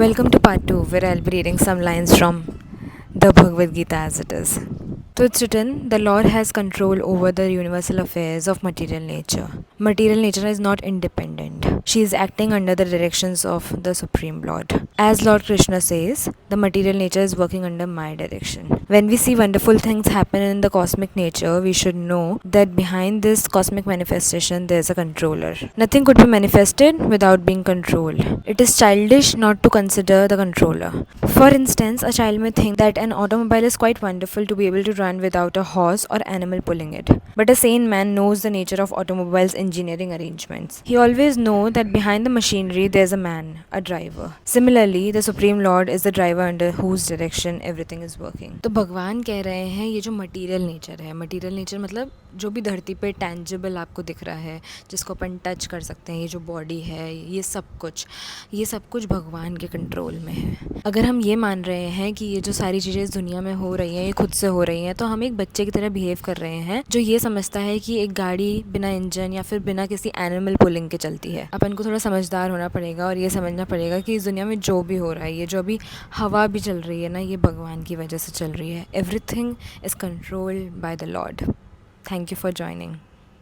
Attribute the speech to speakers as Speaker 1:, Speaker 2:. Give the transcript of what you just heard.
Speaker 1: Welcome to part 2, where I'll be reading some lines from the Bhagavad Gita as it is. So it's written, the Lord has control over the universal affairs of material nature. Material nature is not independent. She is acting under the directions of the Supreme Lord. As Lord Krishna says, the material nature is working under my direction. When we see wonderful things happen in the cosmic nature, we should know that behind this cosmic manifestation there's a controller. Nothing could be manifested without being controlled. It is childish not to consider the controller. For instance, a child may think that an automobile is quite wonderful to be able to run without a horse or animal pulling it. But a sane man knows the nature of automobiles engineering arrangements. He always knows that behind the machinery there's a man, a driver. Similarly, the Supreme Lord is the driver under whose direction everything is working. तो भगवान कह रहे हैं ये जो material nature है, material nature मतलब जो भी धरती पे टैंजिबल आपको दिख रहा है, जिसको अपन टच कर सकते हैं, ये जो बॉडी है, ये सब कुछ भगवान के कंट्रोल में है. अगर हम ये मान रहे हैं कि ये जो सारी चीज़ें इस दुनिया में हो रही हैं ये खुद से हो रही हैं, तो हम एक बच्चे की तरह बिहेव कर रहे हैं जो ये समझता है कि एक गाड़ी बिना इंजन या फिर बिना किसी एनिमल पुलिंग के चलती है. अपन को थोड़ा समझदार होना पड़ेगा और ये समझना पड़ेगा कि इस दुनिया में जो भी हो रहा है, ये जो अभी हवा भी चल रही है ना, ये भगवान की वजह से चल रही है. Everything is controlled by the Lord. Thank you for joining.